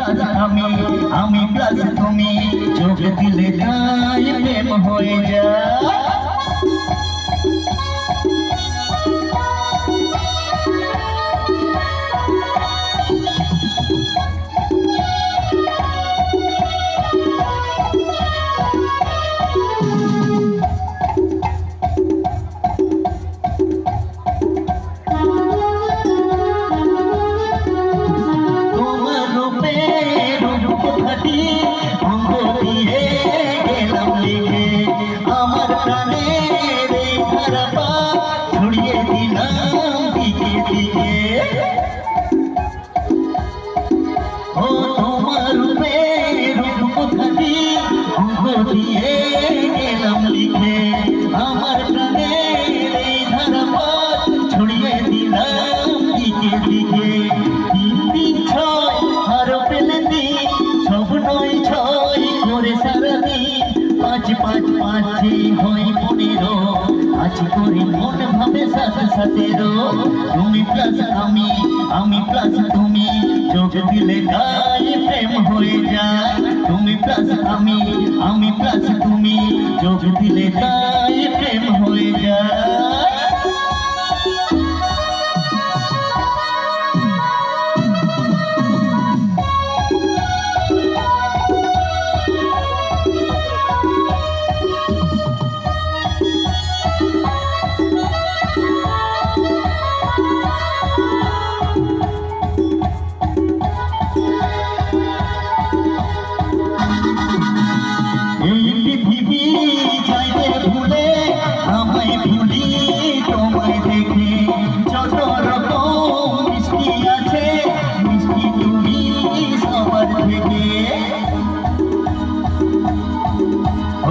Plus আমি plus তুমি, চোখ দিলে তাই প্রেম হয়ে যায়। আমার প্রাণের এই ধারাপা ছড়িয়ে দিলাম দিকে দিকে। ও তোমার রূপের রূপখানি অঙ্গ দিয়ে গেলাম লিখে, আমার প্রাণের এই ধারাপা ছড়িয়ে দিলাম দিকে দিকে। 3 3 6 আরো পেলে দিন, সব 9 6 করে সারাদিন, 5 5 5 হয় 15, আছি করে মন ভাবে 7 17। তুমি প্লাস আমি প্লাস তুমি, চোখ দিলে গায়ে প্রেম হয়ে যায়। তুমি প্লাস আমি প্লাস তুমি, চোখ দিলে গায়ে প্রেম হয়ে যায়। এই পৃথিবী যাইবে ভুলে, আমায় ভুলি তোমায় দেখে, যত রকম মিষ্টি আছে মিষ্টি তুমি সবার থেকে।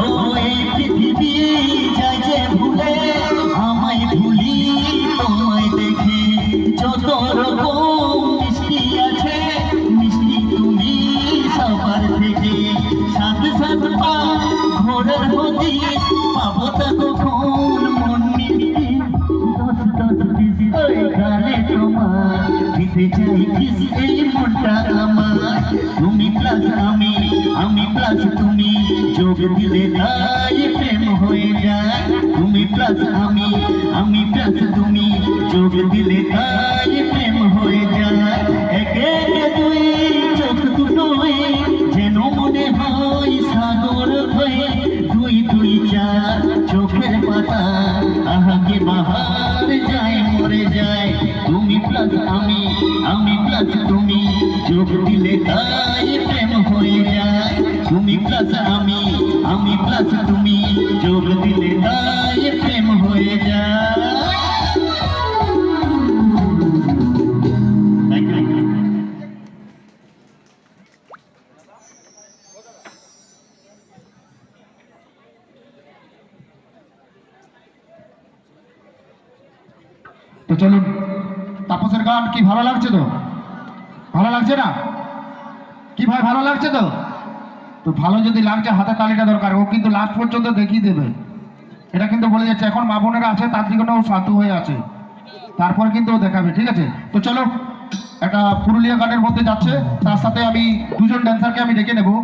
ও এই পৃথিবী যাইবে ভুলে, আমায় ভুলি তোমায় দেখে, যত রকম মিষ্টি আছে মিষ্টি তুমি সবার থেকে। সাথে সাথে ঘোরের হদিস পাবো তা কখন মন মিষ্টি, 10 10 পিস গানে তোমার দিতে চাই কিস এই মনটা আমার। তুমি প্লাস আমি প্লাস তুমি, যোগ দিলে তাই প্রেম হয়ে যায়। তুমি প্লাস আমি প্লাস তুমি, যোগ দিলে তাই প্রেম হয়ে যায়। একে একে দুই চোখ দুটোই যেন মনে হয় সাগর হয়ে, 2 2 4 চোখের পাতা আহাকে বাহার যায় মরে যায়। তুমি প্লাস আমি প্লাস তুমি, যোগ দিলে তাই প্রেম হয়ে যায়। তুমি প্লাস আমি প্লাস তুমি, যোগ দিলে তাই প্রেম হয়ে যায়। তো চলুন, তাপসের গান কি ভালো লাগছে? তো ভালো লাগছে না কি ভাই? ভালো লাগছে তো? তো ভালো যদি লাগছে হাতে তালিটা দরকার, ও কিন্তু লাস্ট পর্যন্ত দেখিয়ে দেবে, এটা কিন্তু বলে যাচ্ছে। এখন মা বোনেরা আছে, তার দিকে ও শান্ত হয়ে আছে, তারপর কিন্তু ও দেখাবে, ঠিক আছে? তো চলো, একটা পুরুলিয়া গানের মধ্যে যাচ্ছে, তার সাথে আমি 2জন ড্যান্সারকে আমি ডেকে নেবো।